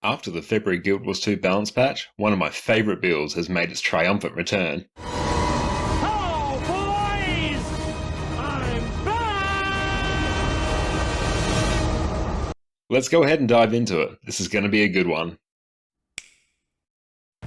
After the February Guild Wars 2 balance patch, one of my favourite builds has made its triumphant return. Oh boys! I'm back! Let's go ahead and dive into it. This is going to be a good one.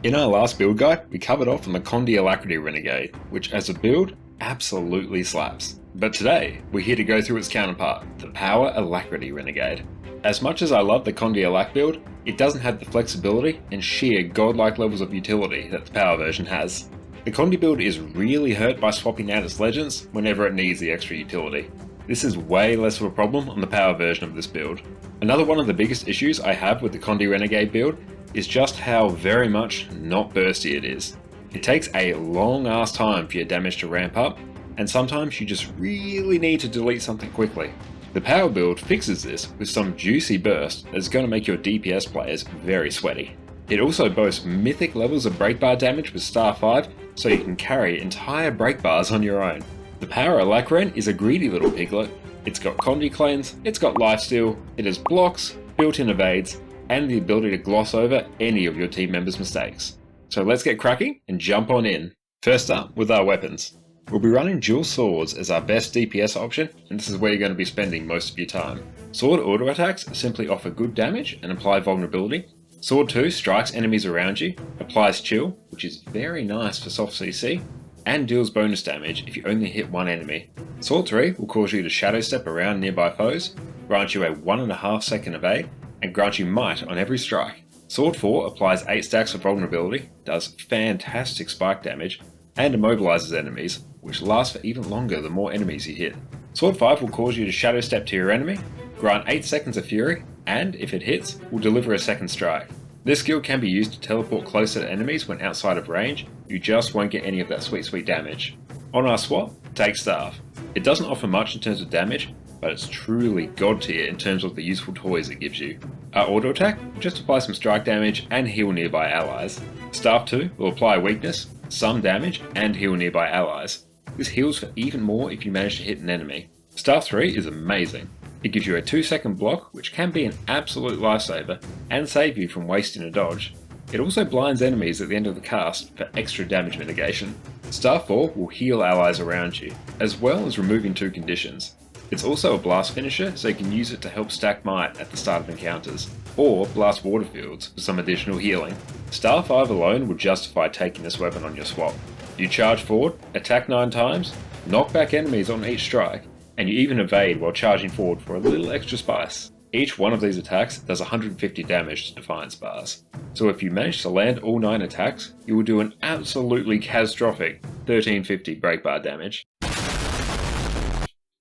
In our last build guide, we covered off on the Condi Alacrity Renegade, which as a build, absolutely slaps. But today, we're here to go through its counterpart, the Power Alacrity Renegade. As much as I love the Condi Alac build, it doesn't have the flexibility and sheer godlike levels of utility that the Power version has. The Condi build is really hurt by swapping out its legends whenever it needs the extra utility. This is way less of a problem on the Power version of this build. Another one of the biggest issues I have with the Condi Renegade build is just how very much not bursty it is. It takes a long ass time for your damage to ramp up, and sometimes you just really need to delete something quickly. The Power build fixes this with some juicy burst that's going to make your DPS players very sweaty. It also boasts mythic levels of break bar damage with star 5, so you can carry entire break bars on your own. The Power Alacren is a greedy little piglet. It's got Condi cleanse, it's got lifesteal, it has blocks, built-in evades, and the ability to gloss over any of your team members' mistakes. So let's get cracking and jump on in. First up, with our weapons. We'll be running dual swords as our best DPS option, and this is where you're going to be spending most of your time. Sword auto attacks simply offer good damage and apply vulnerability. Sword 2 strikes enemies around you, applies chill, which is very nice for soft CC, and deals bonus damage if you only hit one enemy. Sword 3 will cause you to shadow step around nearby foes, grant you a 1.5 second evade, and grant you might on every strike. Sword 4 applies 8 stacks of vulnerability, does fantastic spike damage, and immobilizes enemies, which lasts for even longer the more enemies you hit. Sword 5 will cause you to shadow step to your enemy, grant 8 seconds of fury, and if it hits, will deliver a second strike. This skill can be used to teleport closer to enemies when outside of range, you just won't get any of that sweet damage. On our swap, take Staff. It doesn't offer much in terms of damage, but it's truly god tier in terms of the useful toys it gives you. Our auto attack will just apply some strike damage and heal nearby allies. Staff 2 will apply weakness, some damage, and heal nearby allies. This heals for even more if you manage to hit an enemy. Staff 3 is amazing. It gives you a 2-second block, which can be an absolute lifesaver, and save you from wasting a dodge. It also blinds enemies at the end of the cast for extra damage mitigation. Staff 4 will heal allies around you, as well as removing 2 conditions. It's also a blast finisher, so you can use it to help stack might at the start of encounters, or blast water fields for some additional healing. Star 5 alone would justify taking this weapon on your swap. You charge forward, attack 9 times, knock back enemies on each strike, and you even evade while charging forward for a little extra spice. Each one of these attacks does 150 damage to Defiance bars, so if you manage to land all 9 attacks, you will do an absolutely catastrophic 1350 break bar damage.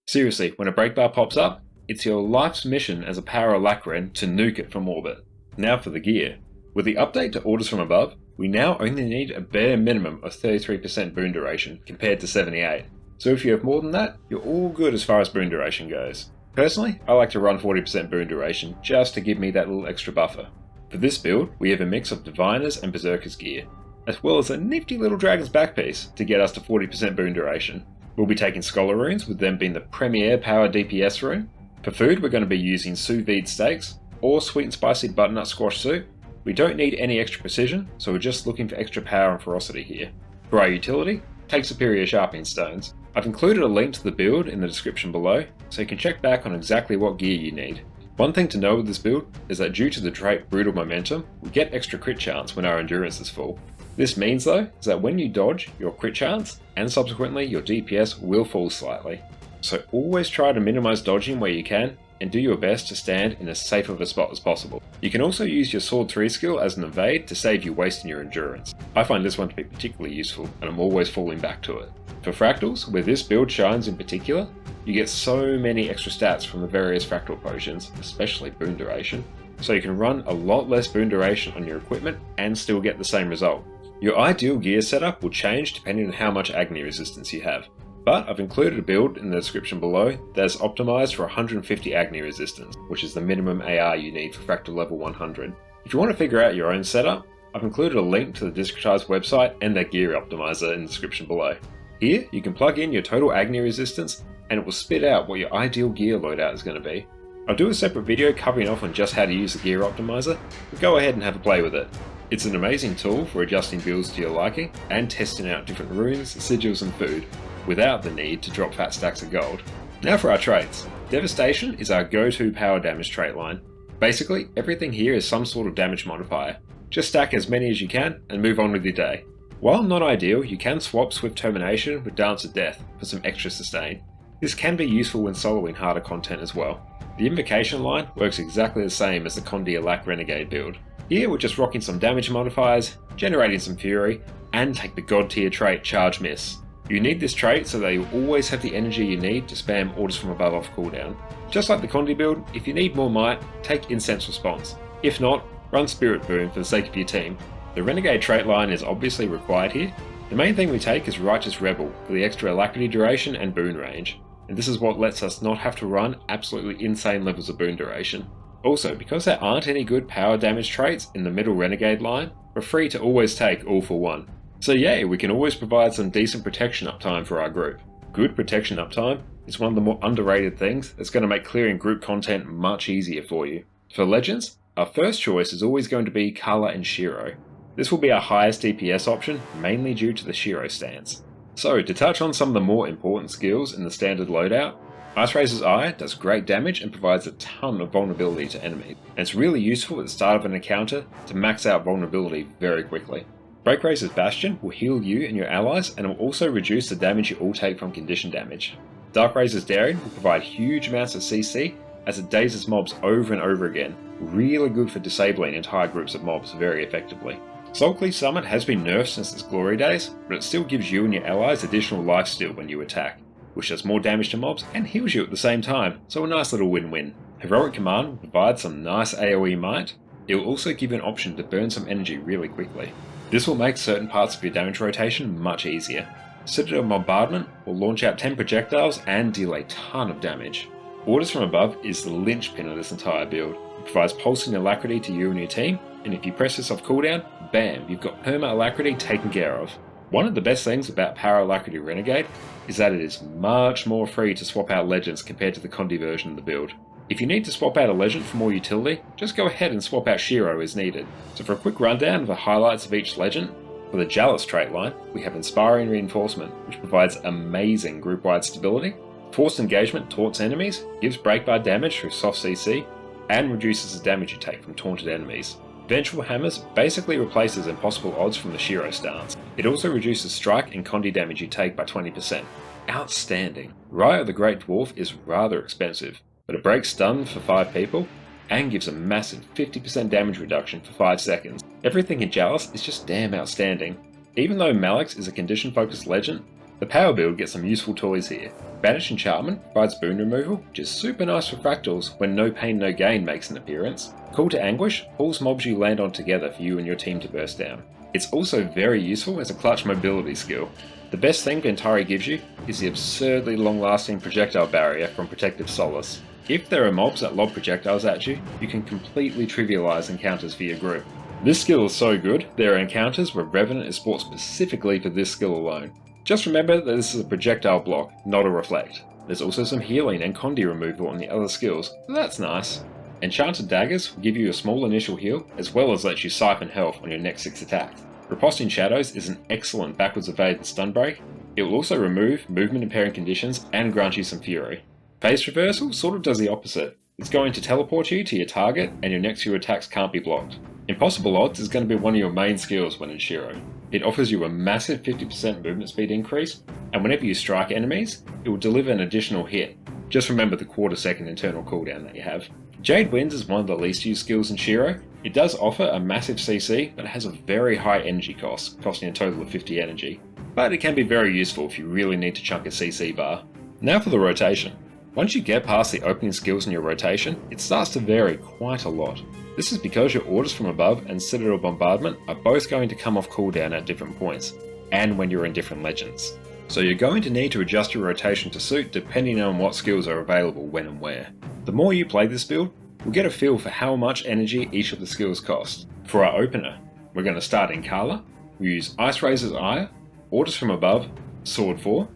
Seriously, when a break bar pops up, it's your life's mission as a Power Alacren to nuke it from orbit. Now for the gear. With the update to Orders from Above, we now only need a bare minimum of 33% boon duration compared to 78. So if you have more than that, you're all good as far as boon duration goes. Personally, I like to run 40% boon duration just to give me that little extra buffer. For this build, we have a mix of Diviner's and Berserker's gear, as well as a nifty little Dragon's back piece to get us to 40% boon duration. We'll be taking Scholar runes, with them being the premier power DPS rune. For food, we're going to be using sous vide steaks or sweet and spicy butternut squash soup. We don't need any extra precision, so we're just looking for extra power and ferocity here. For our utility, take Superior Sharpening Stones. I've included a link to the build in the description below, so you can check back on exactly what gear you need. One thing to know with this build is that due to the trait Brutal Momentum, we get extra crit chance when our endurance is full. This means though, is that when you dodge, your crit chance, and subsequently your DPS will fall slightly. So always try to minimize dodging where you can, and do your best to stand in as safe of a spot as possible. You can also use your Sword 3 skill as an evade to save you wasting your endurance. I find this one to be particularly useful, and I'm always falling back to it. For Fractals, where this build shines in particular, you get so many extra stats from the various Fractal potions, especially boon duration, so you can run a lot less boon duration on your equipment and still get the same result. Your ideal gear setup will change depending on how much Agony resistance you have, but I've included a build in the description below that is optimized for 150 Agony resistance, which is the minimum AR you need for Fractal level 100. If you want to figure out your own setup, I've included a link to the Discretized website and their gear optimizer in the description below. Here, you can plug in your total Agony resistance and it will spit out what your ideal gear loadout is going to be. I'll do a separate video covering off on just how to use the gear optimizer, but go ahead and have a play with it. It's an amazing tool for adjusting builds to your liking and testing out different runes, sigils and food, without the need to drop fat stacks of gold. Now for our traits. Devastation is our go-to power damage trait line. Basically, everything here is some sort of damage modifier. Just stack as many as you can and move on with your day. While not ideal, you can swap Swift Termination with Dance of Death for some extra sustain. This can be useful when soloing harder content as well. The Invocation line works exactly the same as the Condi Alacrity Renegade build. Here we're just rocking some damage modifiers, generating some fury, and take the god tier trait Charge Miss. You need this trait so that you always have the energy you need to spam Orders from Above off cooldown. Just like the Condi build, if you need more might, take Incense Response. If not, run Spirit Boon for the sake of your team. The Renegade trait line is obviously required here. The main thing we take is Righteous Rebel for the extra alacrity duration and boon range, and this is what lets us not have to run absolutely insane levels of boon duration. Also, because there aren't any good power damage traits in the middle Renegade line, we're free to always take All for One. So yay, we can always provide some decent protection uptime for our group. Good protection uptime is one of the more underrated things that's going to make clearing group content much easier for you. For Legends, our first choice is always going to be Kala and Shiro. This will be our highest DPS option, mainly due to the Shiro stance. So, to touch on some of the more important skills in the standard loadout, Ice Razor's Eye does great damage and provides a ton of vulnerability to enemies, and it's really useful at the start of an encounter to max out vulnerability very quickly. Break Razor's Bastion will heal you and your allies, and will also reduce the damage you all take from condition damage. Dark Razor's Daring will provide huge amounts of CC as it dazes mobs over and over again, really good for disabling entire groups of mobs very effectively. Soulcleave Summit has been nerfed since its glory days, but it still gives you and your allies additional lifesteal when you attack, which does more damage to mobs and heals you at the same time, so a nice little win-win. Heroic Command will provide some nice AoE might. It will also give you an option to burn some energy really quickly. This will make certain parts of your damage rotation much easier. Citadel Bombardment will launch out 10 projectiles and deal a ton of damage. Orders from Above is the linchpin of this entire build. It provides pulsing alacrity to you and your team, and if you press this off cooldown, bam, you've got perma alacrity taken care of. One of the best things about Power Alacrity Renegade is that it is much more free to swap out legends compared to the Condi version of the build. If you need to swap out a legend for more utility, just go ahead and swap out Shiro as needed. So for a quick rundown of the highlights of each legend, for the Jealous trait line, we have Inspiring Reinforcement, which provides amazing group-wide stability. Forced Engagement taunts enemies, gives breakbar damage through soft CC, and reduces the damage you take from taunted enemies. Vengeful Hammers basically replaces impossible odds from the Shiro stance. It also reduces strike and condi damage you take by 20%. Outstanding! Riot of the Great Dwarf is rather expensive, but it breaks stun for 5 people, and gives a massive 50% damage reduction for 5 seconds. Everything in Jealous is just damn outstanding. Even though Malix is a condition-focused legend, the power build gets some useful toys here. Banish Enchantment provides boon removal, which is super nice for fractals when No Pain No Gain makes an appearance. Call to Anguish pulls mobs you land on together for you and your team to burst down. It's also very useful as a clutch mobility skill. The best thing Ventari gives you is the absurdly long-lasting projectile barrier from Protective Solace. If there are mobs that lob projectiles at you, you can completely trivialize encounters for your group. This skill is so good, there are encounters where Revenant is bought specifically for this skill alone. Just remember that this is a projectile block, not a reflect. There's also some healing and condi removal on the other skills, so that's nice. Enchanted Daggers will give you a small initial heal, as well as let you siphon health on your next 6 attacks. Riposting Shadows is an excellent backwards evade and stun break. It will also remove movement impairing conditions and grant you some fury. Phase Reversal sort of does the opposite. It's going to teleport you to your target and your next few attacks can't be blocked. Impossible Odds is going to be one of your main skills when in Shiro. It offers you a massive 50% movement speed increase, and whenever you strike enemies, it will deliver an additional hit. Just remember the quarter-second internal cooldown that you have. Jade Winds is one of the least used skills in Shiro. It does offer a massive CC, but it has a very high energy cost, costing a total of 50 energy. But it can be very useful if you really need to chunk a CC bar. Now for the rotation. Once you get past the opening skills in your rotation, it starts to vary quite a lot. This is because your Orders from Above and Citadel Bombardment are both going to come off cooldown at different points, and when you're in different legends. So you're going to need to adjust your rotation to suit depending on what skills are available when and where. The more you play this build, we'll get a feel for how much energy each of the skills cost. For our opener, we're going to start in Kala. We'll use Ice Razor's Eye, Orders from Above, Sword 4.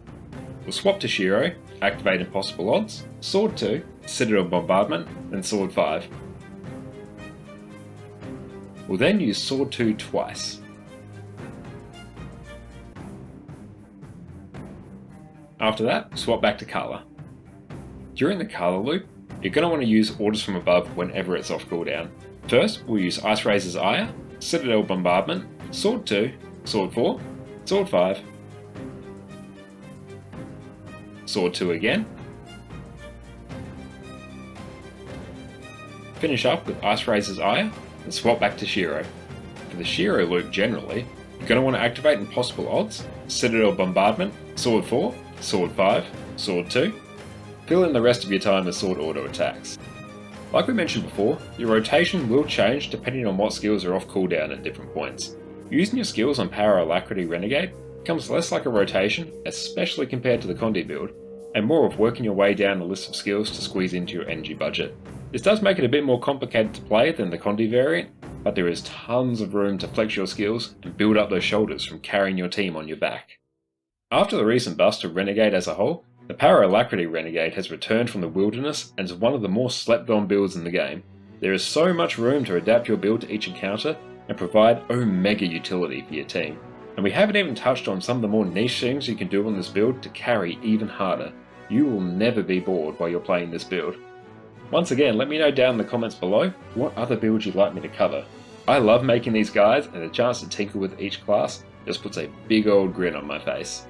We'll swap to Shiro, activate Impossible Odds, Sword 2, Citadel Bombardment, and Sword 5. We'll then use Sword 2 twice. After that, swap back to Colour. During the Colour loop, you're going to want to use Orders from Above whenever it's off cooldown. First, we'll use Ice Razor's Ire, Citadel Bombardment, Sword 2, Sword 4, Sword 5, Sword 2 again, finish up with Ice Razor's Ire, and swap back to Shiro. For the Shiro loop generally, you're going to want to activate Impossible Odds, Citadel Bombardment, Sword 4, Sword 5, Sword 2, fill in the rest of your time with Sword Auto attacks. Like we mentioned before, your rotation will change depending on what skills are off cooldown at different points. Using your skills on Power Alacrity Renegade becomes less like a rotation, especially compared to the Condi build, and more of working your way down the list of skills to squeeze into your energy budget. This does make it a bit more complicated to play than the Condi variant, but there is tons of room to flex your skills and build up those shoulders from carrying your team on your back. After the recent bust of Renegade as a whole, the Power Alacrity Renegade has returned from the wilderness and is one of the more slept on builds in the game. There is so much room to adapt your build to each encounter and provide omega utility for your team. And we haven't even touched on some of the more niche things you can do on this build to carry even harder. You will never be bored while you're playing this build. Once again, let me know down in the comments below what other builds you'd like me to cover. I love making these guides, and the chance to tinker with each class just puts a big old grin on my face.